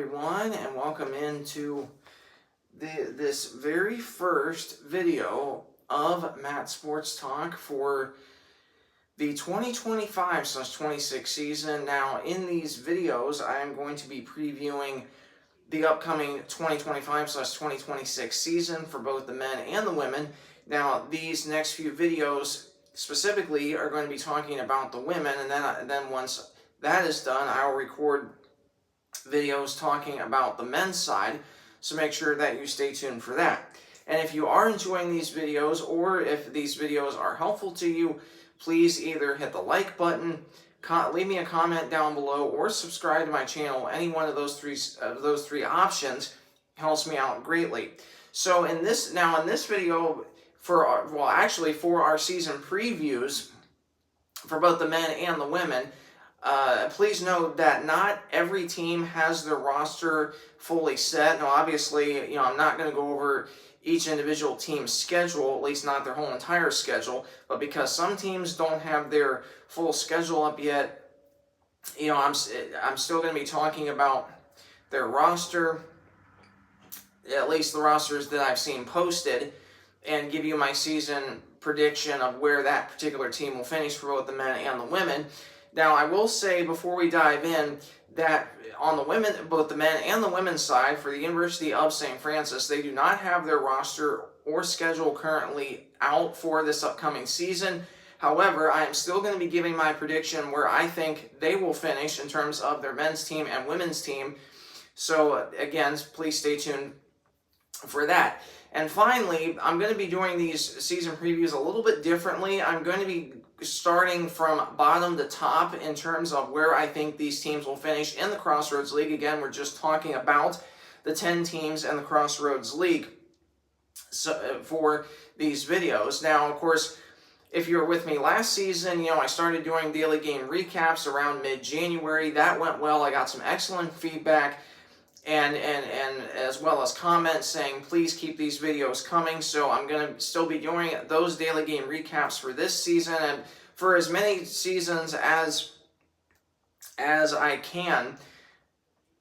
everyone, and welcome into this very first video of Matt Sports Talk for the 2025/26 season. Now, in these videos, I am going to be previewing the upcoming 2025/2026 season for both the men and the women. Now, these next few videos specifically are going to be talking about the women, and then once that is done, I will record videos talking about the men's side, so make sure that you stay tuned for that. And if you are enjoying these videos, or if these videos are helpful to you, please either hit the like button, leave me a comment down below, or subscribe to my channel. Any one of those three options helps me out greatly. So in this video, for our season previews for both the men and the women, please note that not every team has their roster fully set. Now, obviously, I'm not going to go over each individual team's schedule, at least not their whole entire schedule, but because some teams don't have their full schedule up yet, I'm still going to be talking about their roster, at least the rosters that I've seen posted, and give you my season prediction of where that particular team will finish for both the men and the women. Now, I will say before we dive in that on the women, both the men and the women's side for the University of St. Francis, they do not have their roster or schedule currently out for this upcoming season. However, I am still going to be giving my prediction where I think they will finish in terms of their men's team and women's team. So again, please stay tuned for that. And finally, I'm going to be doing these season previews a little bit differently. I'm going to be starting from bottom to top in terms of where I think these teams will finish in the Crossroads League. Again, we're just talking about the 10 teams in the Crossroads League for these videos. Now, of course, if you were with me last season, I started doing daily game recaps around mid-January. That went well. I got some excellent feedback and as well as comments saying please keep these videos coming. So I'm going to still be doing those daily game recaps for this season and for as many seasons as I can.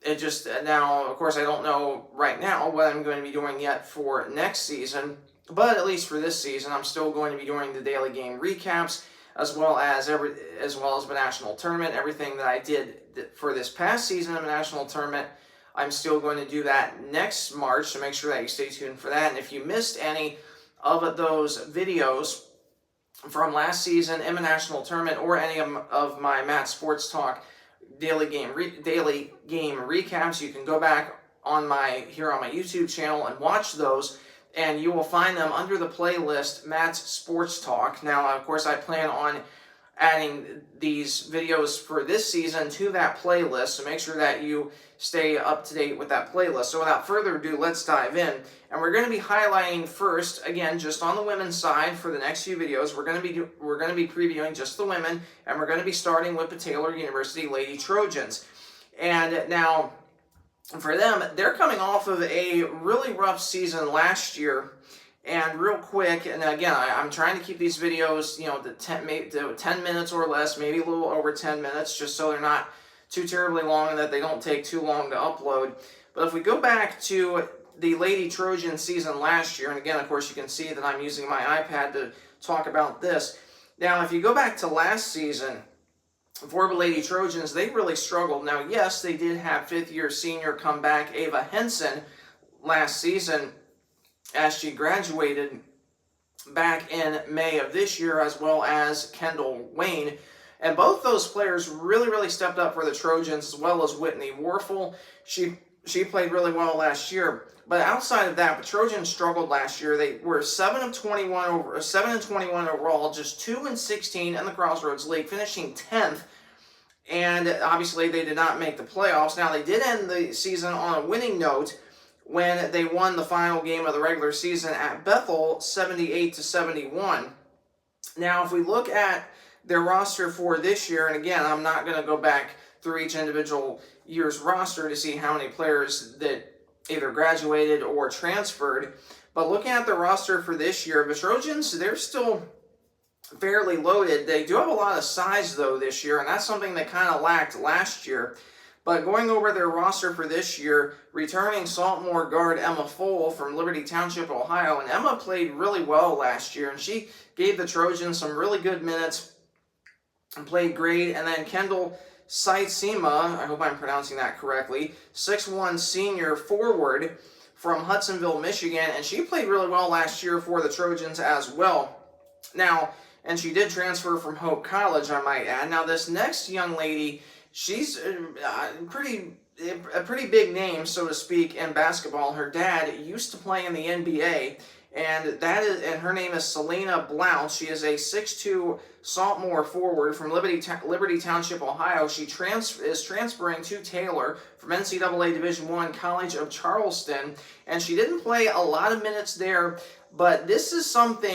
It just now, of course, I don't know right now what I'm going to be doing yet for next season, but at least for this season, I'm still going to be doing the daily game recaps as well as the national tournament. Everything that I did for this past season of the national tournament, I'm still going to do that next March, so make sure that you stay tuned for that. And if you missed any of those videos from last season in the national tournament or any of my Matt Sports Talk daily game recaps, you can go back here on my YouTube channel and watch those, and you will find them under the playlist Matt's Sports Talk. Now, of course, I plan on adding these videos for this season to that playlist, so make sure that you stay up to date with that playlist. So without further ado, let's dive in. And we're going to be highlighting first, again, just on the women's side for the next few videos, we're going to be previewing just the women, and we're going to be starting with the Taylor University Lady Trojans. And now, for them, they're coming off of a really rough season last year. And real quick, and again, I'm trying to keep these videos, to 10 minutes or less, maybe a little over 10 minutes, just so they're not too terribly long and that they don't take too long to upload. But if we go back to the Lady Trojan season last year, and again, of course, you can see that I'm using my iPad to talk about this. Now, if you go back to last season, for the Lady Trojans, they really struggled. Now, yes, they did have fifth-year senior comeback Ava Henson last season, as she graduated back in May of this year, as well as Kendall Wayne. And both those players really, really stepped up for the Trojans, as well as Whitney Warfel. She played really well last year. But outside of that, the Trojans struggled last year. They were 7 and 21 overall, just 2-16 in the Crossroads League, finishing 10th. And obviously, they did not make the playoffs. Now, they did end the season on a winning note when they won the final game of the regular season at Bethel, 78-71. Now, if we look at their roster for this year, and again, I'm not going to go back through each individual year's roster to see how many players that either graduated or transferred, but looking at the roster for this year, the Trojans, they're still fairly loaded. They do have a lot of size, though, this year, and that's something they kind of lacked last year. But going over their roster for this year, returning sophomore guard Emma Fole from Liberty Township, Ohio. And Emma played really well last year, and she gave the Trojans some really good minutes and played great. And then Kendall Saitsima, I hope I'm pronouncing that correctly, 6'1" senior forward from Hudsonville, Michigan, and she played really well last year for the Trojans as well. Now, and she did transfer from Hope College, I might add. Now, this next young lady, she's a pretty big name, so to speak, in basketball. Her dad used to play in the NBA, and her name is Selena Blount. She is a 6'2" sophomore forward from Liberty Township, Ohio. She is transferring to Taylor from NCAA Division I College of Charleston, and she didn't play a lot of minutes there. But this is someone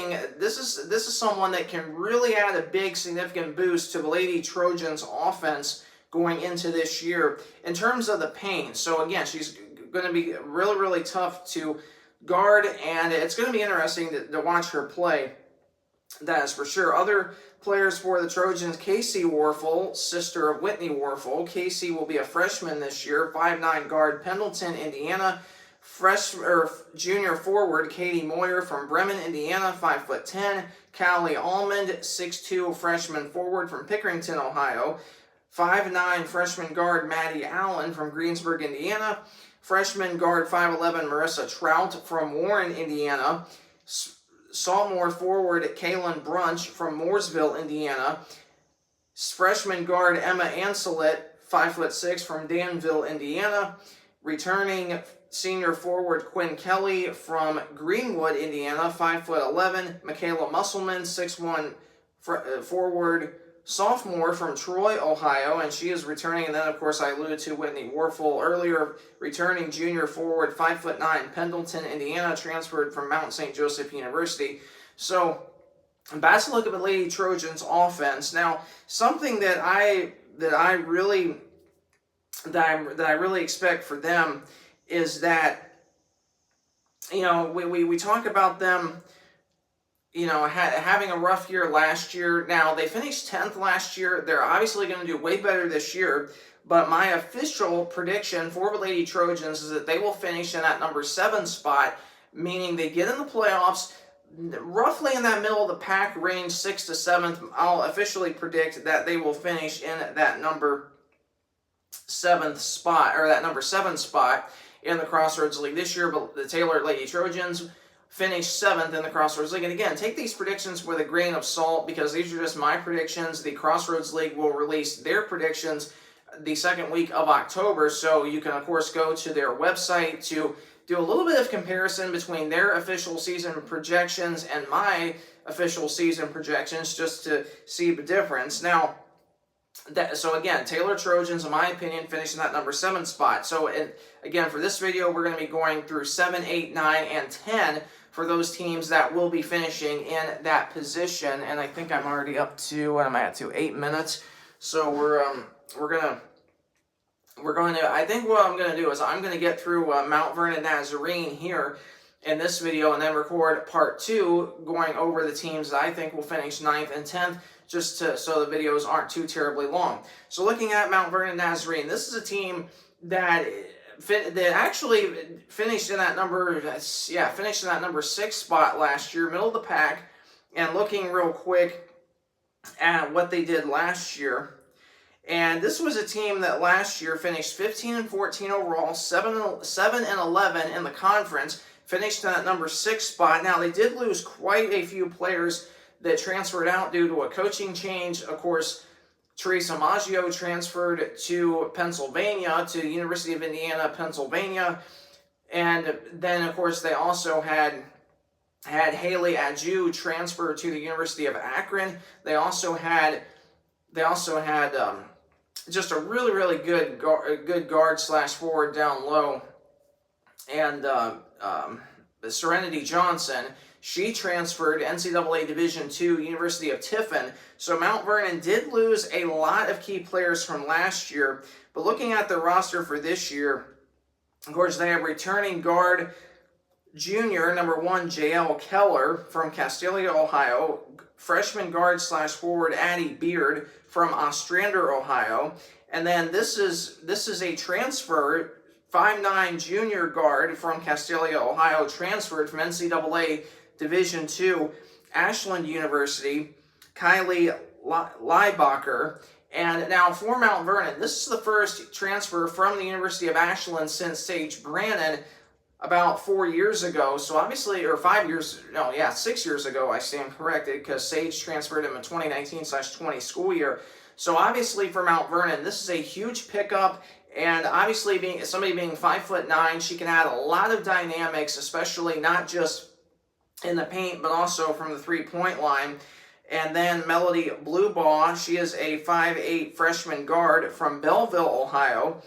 that can really add a big significant boost to the Lady Trojans offense going into this year in terms of the paint. So again, she's going to be really, really tough to guard, and it's going to be interesting to watch her play. That is for sure. Other players for the Trojans, Casey Warfel, sister of Whitney Warfel. Casey will be a freshman this year, 5'9" guard, Pendleton, Indiana. Junior forward Katie Moyer from Bremen, Indiana, 5'10". Callie Almond, 6'2", freshman forward from Pickerington, Ohio. 5'9" freshman guard Maddie Allen from Greensburg, Indiana. Freshman guard 5'11" Marissa Trout from Warren, Indiana. Sophomore forward Kaylin Brunch from Mooresville, Indiana. Freshman guard Emma Anselet, 5'6" from Danville, Indiana. Returning senior forward Quinn Kelly from Greenwood, Indiana, 5'11". Michaela Musselman, 6'1" forward sophomore from Troy, Ohio, and she is returning. And then, of course, I alluded to Whitney Warfel earlier, returning junior forward, 5'9", Pendleton, Indiana, transferred from Mount St. Joseph University. So, that's a look at the Lady Trojans offense. Now, something that I really expect for them is that, you know, we talk about them, you know, having a rough year last year. Now, they finished 10th last year. They're obviously going to do way better this year. But my official prediction for the Lady Trojans is that they will finish in that number 7 spot, meaning they get in the playoffs roughly in that middle of the pack range, 6th to 7th. I'll officially predict that they will finish in that number 7th spot, or that number 7 spot in the Crossroads League this year. But the Taylor Lady Trojans finished 7th in the Crossroads League. And again, take these predictions with a grain of salt, because these are just my predictions. The Crossroads League will release their predictions the second week of October, so you can, of course, go to their website to do a little bit of comparison between their official season projections and my official season projections, just to see the difference. Now, so again, Taylor Trojans, in my opinion, finishing that number 7 spot. So, again, for this video, we're going to be going through 7, 8, 9, and 10 for those teams that will be finishing in that position. And I think I'm already up to, what am I at to, 8 minutes. So I think what I'm going to do is I'm going to get through Mount Vernon Nazarene here in this video, and then record part 2 going over the teams that I think will finish 9th and 10th, just so the videos aren't too terribly long. So looking at Mount Vernon Nazarene, this is a team that actually finished in that number 6 spot last year, middle of the pack. And looking real quick at what they did last year, and this was a team that last year finished 15-14 overall, 7-11 in the conference, finished in that number 6 spot. Now, they did lose quite a few players that transferred out due to a coaching change. Of course, Teresa Maggio transferred to Pennsylvania, to the University of Indiana, Pennsylvania. And then, of course, they also had Haley Adju transfer to the University of Akron. They also had just a really, really good guard slash forward down low. And Serenity Johnson, she transferred to NCAA Division II, University of Tiffin. So Mount Vernon did lose a lot of key players from last year. But looking at the roster for this year, of course, they have returning guard junior, number 1, J.L. Keller from Castalia, Ohio. Freshman guard slash forward Addie Beard from Ostrander, Ohio. And then this is a transfer, 5'9" junior guard from Castalia, Ohio, transferred from NCAA Division II, Ashland University, Kylie Leibacher. And now for Mount Vernon, this is the first transfer from the University of Ashland since Sage Brannon about 4 years ago. So obviously, or 5 years, no, yeah, 6 years ago, I stand corrected, because Sage transferred him in 2019/20 school year. So obviously for Mount Vernon, this is a huge pickup. And obviously, somebody being 5'9", she can add a lot of dynamics, especially not just in the paint, but also from the three-point line. And then Melody Bluebaugh, she is a 5'8" freshman guard from Belleville, Ohio.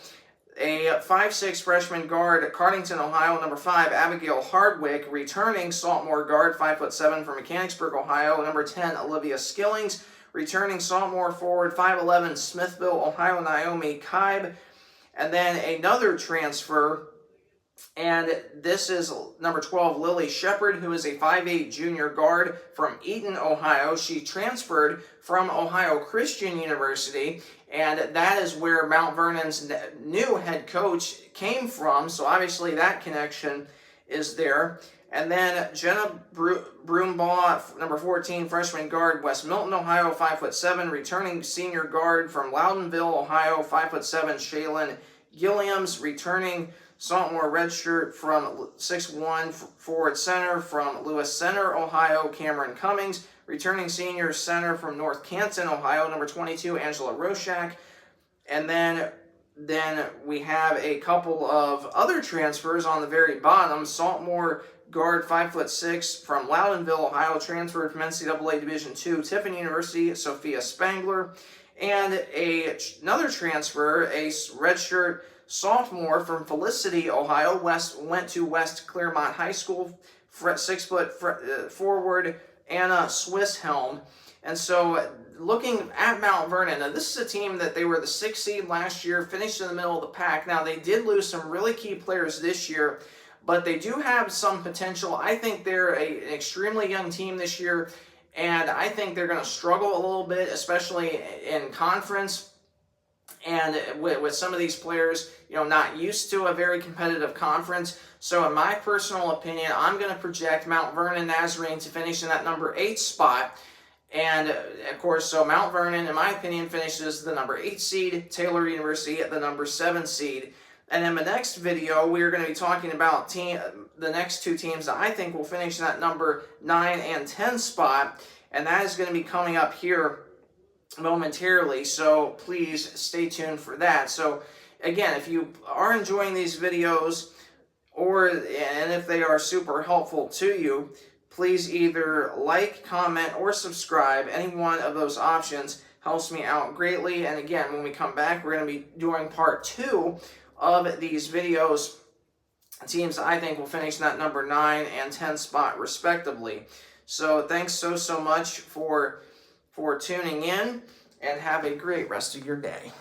A 5'6" freshman guard at Cardington, Ohio. Number 5, Abigail Hardwick, returning sophomore guard, 5'7" from Mechanicsburg, Ohio. Number 10, Olivia Skillings, returning sophomore forward, 5'11", Smithville, Ohio. Naomi Kaib. And then another transfer, and this is number 12, Lily Shepard, who is a 5'8" junior guard from Eaton, Ohio. She transferred from Ohio Christian University, and that is where Mount Vernon's new head coach came from, so obviously that connection is there. And then Jenna Broombaugh, number 14, freshman guard, West Milton, Ohio, 5'7", returning senior guard from Loudonville, Ohio, 5'7", Shaylin Gilliams, returning sophomore redshirt from 6'1", forward center from Lewis Center, Ohio, Cameron Cummings, returning senior center from North Canton, Ohio, number 22, Angela Roshak. And then we have a couple of other transfers on the very bottom. Sophomore guard, 5'6", from Loudonville, Ohio, transferred from NCAA Division II, Tiffin University, Sophia Spangler. And another transfer, a redshirt sophomore from Felicity, Ohio, went to West Claremont High School, 6' forward, Anna Swisshelm. And so looking at Mount Vernon, now this is a team that they were the 6th seed last year, finished in the middle of the pack. Now they did lose some really key players this year, but they do have some potential. I think they're an extremely young team this year, and I think they're going to struggle a little bit, especially in conference. And with some of these players, not used to a very competitive conference. So in my personal opinion, I'm going to project Mount Vernon Nazarene to finish in that number 8 spot. And of course, so Mount Vernon, in my opinion, finishes the number 8 seed, Taylor University at the number 7 seed. And in the next video, we're going to be talking about the next two teams that I think will finish in that number 9 and 10 spot. And that is going to be coming up here momentarily, so please stay tuned for that. So again, if you are enjoying these videos, and if they are super helpful to you, please either like, comment, or subscribe. Any one of those options helps me out greatly. And again, when we come back, we're going to be doing part 2 of these videos, teams I think will finish in that number 9 and 10 spot respectively. So thanks so much for tuning in, and have a great rest of your day.